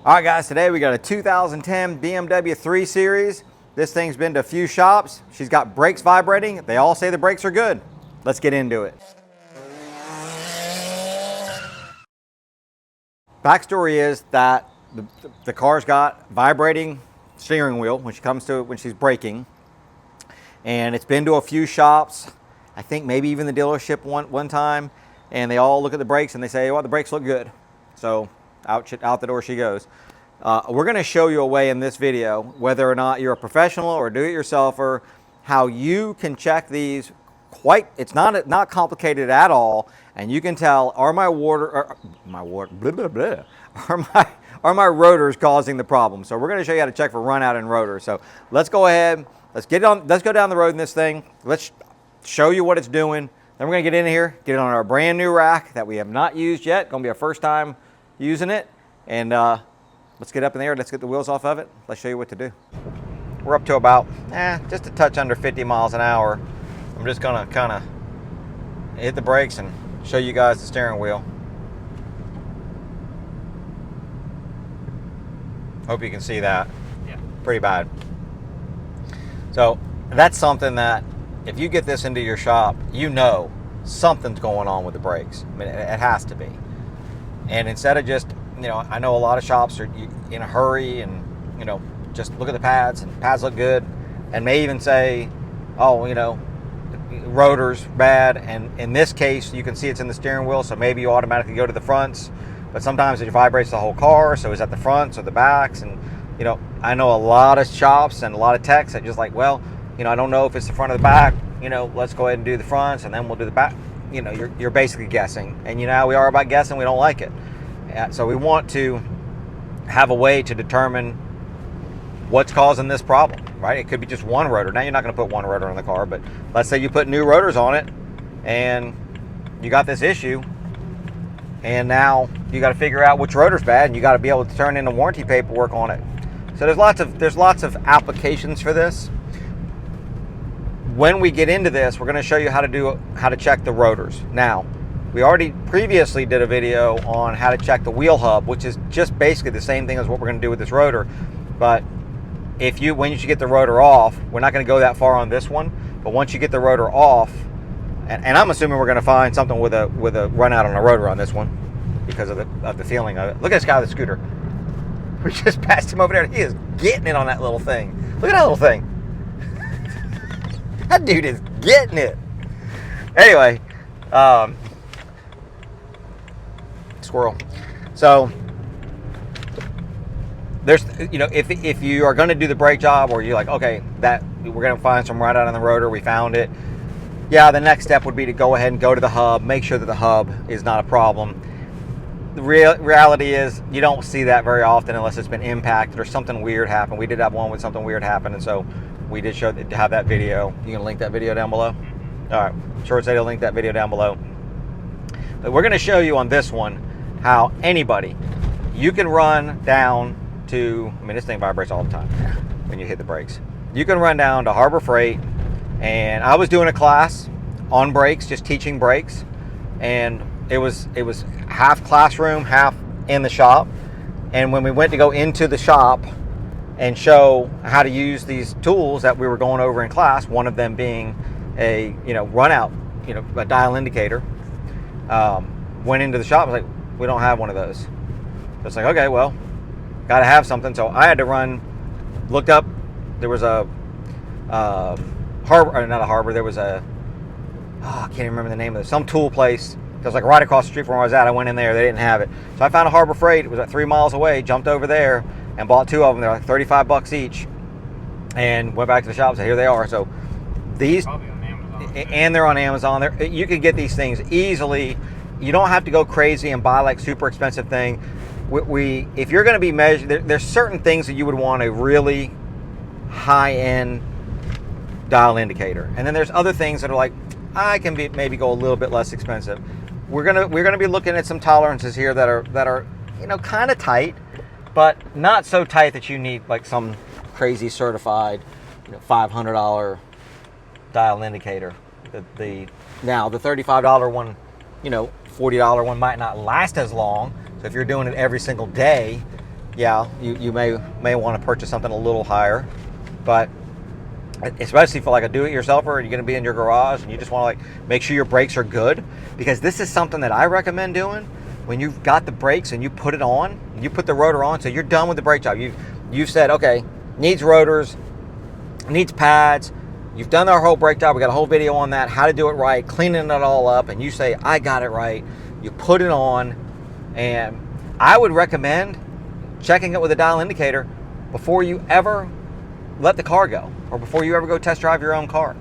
All right, guys, today we got a 2010 BMW 3 Series. This thing's been to a few shops. She's got brakes vibrating. They all say the brakes are good. Let's get into it. Backstory is that the car's got vibrating steering wheel when she comes to it, when she's braking. And it's been to a few shops. I think maybe even the dealership one time. And they all look at the brakes and they say, well, the brakes look good. So out the door she goes. We're going to show you a way in this video, whether or not you're a professional or do-it-yourselfer, how you can check these. It's not complicated at all, and you can tell, are my rotors causing the problem? So we're going to show you how to check for runout and rotor. So let's go ahead, let's go down the road in this thing. Let's show you what it's doing. Then we're going to get in here, get it on our brand new rack that we have not used yet. Going to be our first time using it, and let's get up in there. Let's get the wheels off of it. Let's show you what to do. We're up to about just a touch under 50 miles an hour. I'm just gonna kind of hit the brakes and show you guys the steering wheel. Hope you can see that. Yeah. Pretty bad. So that's something that if you get this into your shop, you know something's going on with the brakes. I mean, it has to be. And instead of just, I know a lot of shops are in a hurry and, just look at the pads and pads look good and may even say, oh, rotor's bad. And in this case, you can see it's in the steering wheel, so maybe you automatically go to the fronts. But sometimes it vibrates the whole car, so is that the fronts or the backs? And, I know a lot of shops and a lot of techs that just like, well, I don't know if it's the front or the back. Let's go ahead and do the fronts and then we'll do the back. You're basically guessing. And how we are about guessing, we don't like it. So we want to have a way to determine what's causing this problem, right? It could be just one rotor. Now you're not going to put one rotor on the car, but let's say you put new rotors on it and you got this issue, and now you got to figure out which rotor's bad, and you got to be able to turn in the warranty paperwork on it. So there's lots of applications for this. When we get into this, we're going to show you how to check the rotors. Now, we already previously did a video on how to check the wheel hub, which is just basically the same thing as what we're going to do with this rotor. But when you get the rotor off, we're not going to go that far on this one. But once you get the rotor off, and I'm assuming we're going to find something with a runout on a rotor on this one because of the feeling of it. Look at this guy with the scooter. We just passed him over there. He is getting it on that little thing. Look at that little thing. That dude is getting it. Anyway, squirrel. So there's, if you are going to do the brake job, or you're like, okay, that we're going to find some runout on the rotor, we found it. Yeah, the next step would be to go ahead and go to the hub, make sure that the hub is not a problem. The reality is you don't see that very often unless it's been impacted or something weird happened. We did have one with something weird happen, and so we did have that video. You gonna link that video down below? All right, sure, say to link that video down below. But we're gonna show you on this one how you can run down to, this thing vibrates all the time when you hit the brakes. You can run down to Harbor Freight, and I was doing a class on brakes, just teaching brakes, and it was half classroom, half in the shop. And when we went to go into the shop and show how to use these tools that we were going over in class, one of them being a runout, a dial indicator, went into the shop, I was like, we don't have one of those. So it's like, okay, well, got to have something. So I had to looked up, there was a harbor, not a harbor, there was I can't even remember the name of it, some tool place. It was like right across the street from where I was at. I went in there, they didn't have it. So I found a Harbor Freight, it was like 3 miles away, jumped over there and bought two of them. They're like $35 each. And went back to the shop and said, here they are. So these, and they're on Amazon. You can get these things easily. You don't have to go crazy and buy like super expensive thing. If you're going to be measured, there's certain things that you would want a really high-end dial indicator, and then there's other things that are like, I can maybe go a little bit less expensive. We're gonna be looking at some tolerances here that are kind of tight, but not so tight that you need like some crazy certified $500 dial indicator. Now the $35 one, $40 one might not last as long. So if you're doing it every single day, yeah, you may want to purchase something a little higher, but especially for like a do-it-yourselfer, you're going to be in your garage and you just want to like make sure your brakes are good, because this is something that I recommend doing when you've got the brakes and you put it on, you put the rotor on, so you're done with the brake job. You've said, okay, needs rotors, needs pads. You've done our whole brake job. We got a whole video on that, how to do it right, cleaning it all up, and you say, I got it right. You put it on, and I would recommend checking it with a dial indicator before you ever let the car go, or before you ever go test drive your own car.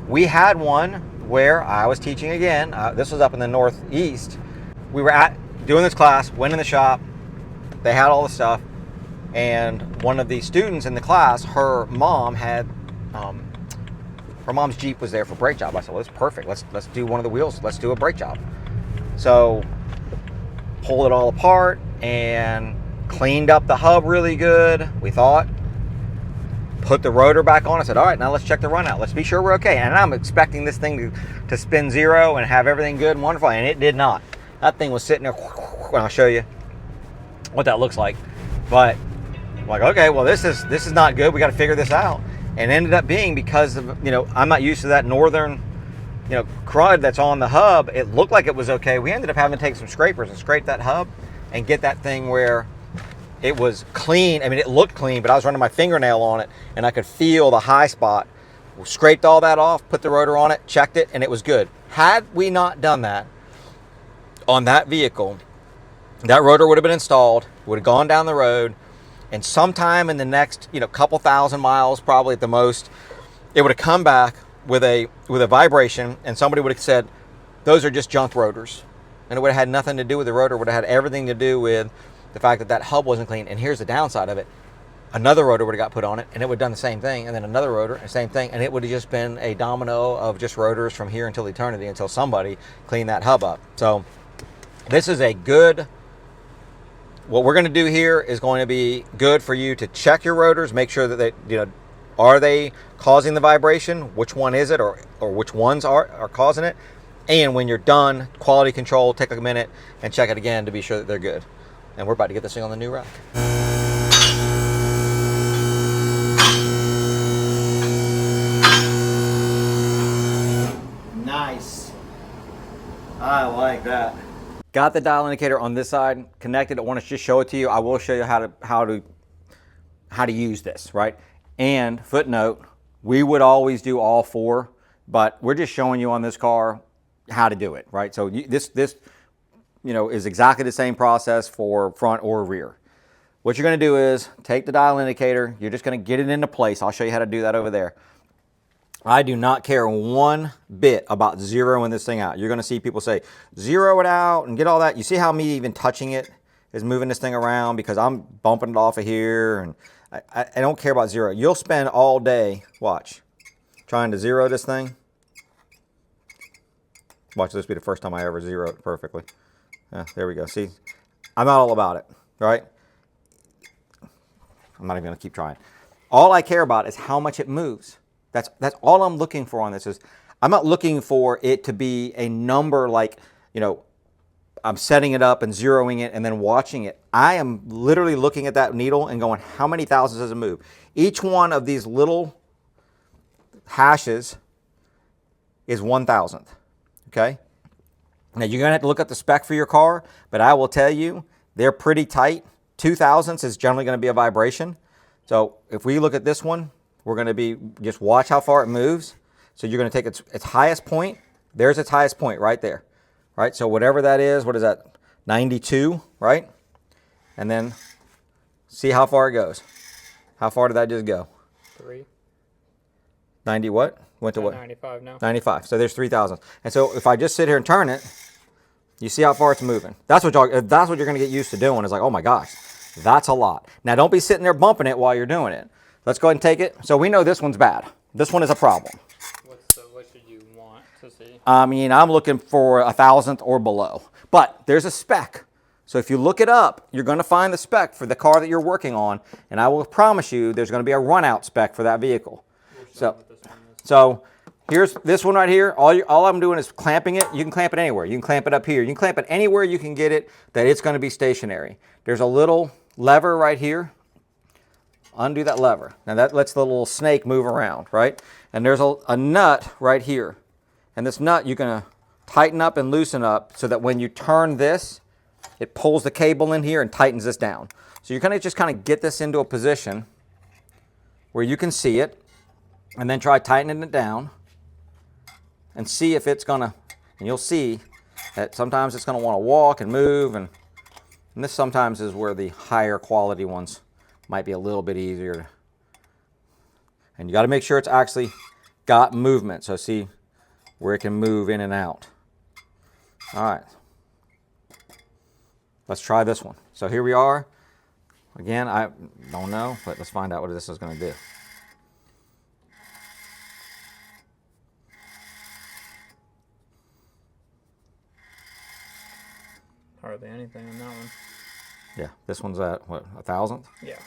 We had one where I was teaching again. This was up in the Northeast. We were doing this class, went in the shop. They had all the stuff, and one of the students in the class, her mom had, her mom's Jeep was there for brake job. I said, well, that's perfect. Let's do one of the wheels. Let's do a brake job. So pulled it all apart and cleaned up the hub really good, we thought. Put the rotor back on. I said, all right, now let's check the runout. Let's be sure we're okay. And I'm expecting this thing to spin zero and have everything good and wonderful, and it did not. That thing was sitting there, and I'll show you what that looks like. But I'm like, okay, well, this is not good. We got to figure this out. And it ended up being, because of, I'm not used to that northern, crud that's on the hub. It looked like it was okay. We ended up having to take some scrapers and scrape that hub and get that thing where it was clean. I mean, it looked clean, but I was running my fingernail on it and I could feel the high spot. We scraped all that off, put the rotor on it, checked it, and it was good. Had we not done that on that vehicle, that rotor would have been installed, would have gone down the road, and sometime in the next, couple thousand miles, probably at the most, it would have come back with a vibration, and somebody would have said, those are just junk rotors. And it would have had nothing to do with the rotor. It would have had everything to do with the fact that that hub wasn't clean. And here's the downside of it. Another rotor would have got put on it, and it would have done the same thing, and then another rotor, and same thing, and it would have just been a domino of just rotors from here until eternity, until somebody cleaned that hub up. So this is a good, what we're going to do here is going to be good for you to check your rotors, make sure that they, are they causing the vibration? Which one is it, or which ones are causing it? And when you're done, quality control, take a minute and check it again to be sure that they're good. And we're about to get this thing on the new rack. Nice. I like that. Got the dial indicator on this side connected. I want to just show it to you. I will show you how to use this, right? And footnote, we would always do all four, but we're just showing you on this car how to do it, right? So this is exactly the same process for front or rear. What you're going to do is take the dial indicator. You're just going to get it into place. I'll show you how to do that over there. I do not care one bit about zeroing this thing out. You're going to see people say, zero it out and get all that. You see how me even touching it is moving this thing around because I'm bumping it off of here, and I don't care about zero. You'll spend all day, watch, trying to zero this thing. Watch this be the first time I ever zero it perfectly. There we go. See, I'm not all about it, right? I'm not even going to keep trying. All I care about is how much it moves. That's all I'm looking for on this. Is I'm not looking for it to be a number like, I'm setting it up and zeroing it and then watching it. I am literally looking at that needle and going, how many thousands does it move? Each one of these little hashes is 1,000th, okay? Now you're gonna have to look up the spec for your car, but I will tell you, they're pretty tight. 2,000ths is generally gonna be a vibration. So if we look at this one, we're gonna be, just watch how far it moves. So you're gonna take its highest point. There's its highest point right there. Right, so whatever that is, what is that, 92, right? And then see how far it goes. How far did that just go? 3. 90 what? Went to what? 95 now. 95, so there's 3,000. And so if I just sit here and turn it, you see how far it's moving. That's what you're gonna get used to doing, is like, oh my gosh, that's a lot. Now don't be sitting there bumping it while you're doing it. Let's go ahead and take it. So we know this one's bad. This one is a problem. What should you want to see? I mean, I'm looking for 1,000th or below, but there's a spec. So if you look it up, you're going to find the spec for the car that you're working on, and I will promise you there's going to be a runout spec for that vehicle. So here's this one right here. All I'm doing is clamping it. You can clamp it anywhere. You can clamp it up here. You can clamp it anywhere you can get it that it's going to be stationary. There's a little lever right here. Undo that lever. Now that lets the little snake move around, right? And there's a nut right here. And this nut you're going to tighten up and loosen up so that when you turn this, it pulls the cable in here and tightens this down. So you're going to just kind of get this into a position where you can see it, and then try tightening it down and see if it's going to, and you'll see that sometimes it's going to want to walk and move, and this sometimes is where the higher quality ones might be a little bit easier. And you got to make sure it's actually got movement. So see where it can move in and out. All right. Let's try this one. So here we are. Again, I don't know, but let's find out what this is going to do. Hardly anything on that one. Yeah, this one's at, what, 1,000th? Yeah.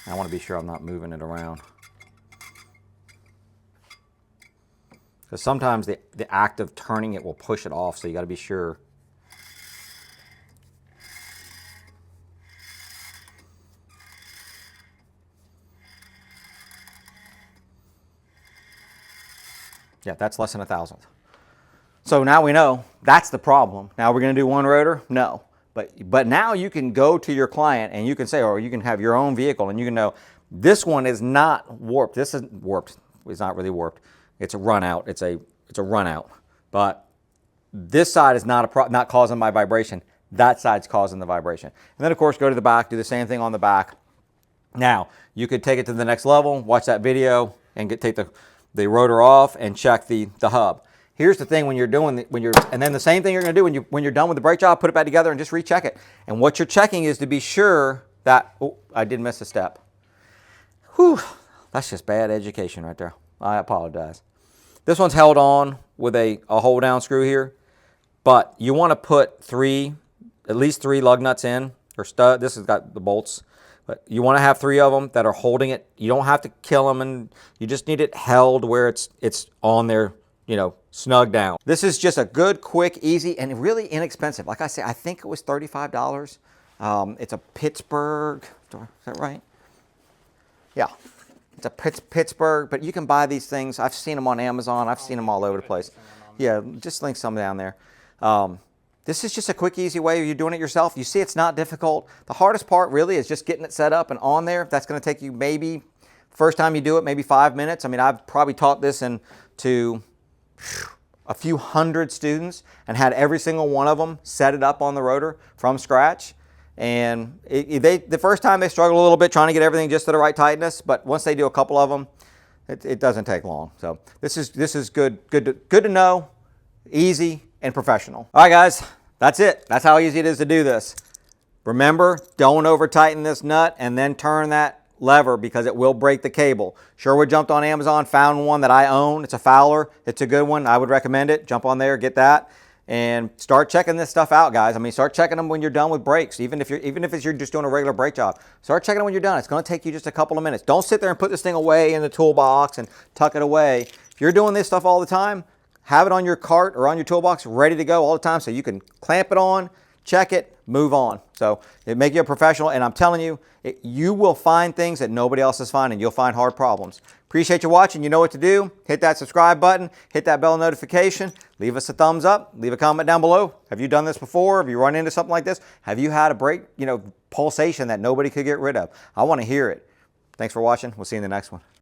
I want to be sure I'm not moving it around. Because sometimes the act of turning it will push it off, so you got to be sure. Yeah, that's less than 1,000th. So now we know that's the problem. Now we're going to do one rotor? No. But now you can go to your client and you can say, or you can have your own vehicle and you can know this one is not warped. This isn't warped. It's not really warped. It's a runout. It's a runout. But this side is not causing my vibration. That side's causing the vibration. And then of course go to the back, do the same thing on the back. Now you could take it to the next level, watch that video, and take the rotor off and check the hub. Here's the thing when you're doing, and then the same thing you're going to do when you're done with the brake job, put it back together and just recheck it. And what you're checking is to be sure that, oh, I did miss a step. Whew, that's just bad education right there. I apologize. This one's held on with a hold down screw here, but you want to put at least three lug nuts in, or stud. This has got the bolts, but you want to have 3 of them that are holding it. You don't have to kill them, and you just need it held where it's on there, you know, snug down. This is just a good, quick, easy, and really inexpensive. Like I say, I think it was $35. It's a Pittsburgh, is that right? Yeah, it's a Pittsburgh, but you can buy these things. I've seen them on Amazon. I've seen them all over the place. Yeah, just link some down there. This is just a quick, easy way of you doing it yourself. You see it's not difficult. The hardest part really is just getting it set up and on there. That's going to take you maybe, first time you do it, maybe 5 minutes. I mean, I've probably taught this to a few hundred students and had every single one of them set it up on the rotor from scratch. And the first time they struggle a little bit trying to get everything just to the right tightness, but once they do a couple of them, it doesn't take long. So this is good to know, easy and professional. All right, guys, that's it. That's how easy it is to do this. Remember, don't over tighten this nut and then turn that lever because it will break the cable. Sherwood jumped on Amazon, found one that I own. It's a Fowler. It's a good one. I would recommend it. Jump on there, get that, and start checking this stuff out, guys. I mean, start checking them when you're done with brakes. Even if you're just doing a regular brake job, start checking them when you're done. It's going to take you just a couple of minutes. Don't sit there and put this thing away in the toolbox and tuck it away. If you're doing this stuff all the time, have it on your cart or on your toolbox ready to go all the time so you can clamp it on, check it, move on. So it make you a professional, and I'm telling you, you will find things that nobody else is finding. You'll find hard problems. Appreciate you watching. You know what to do. Hit that subscribe button, hit that bell notification, leave us a thumbs up, leave a comment down below. Have you done this before? Have you run into something like this? Have you had a brake, pulsation that nobody could get rid of? I want to hear it. Thanks for watching. We'll see you in the next one.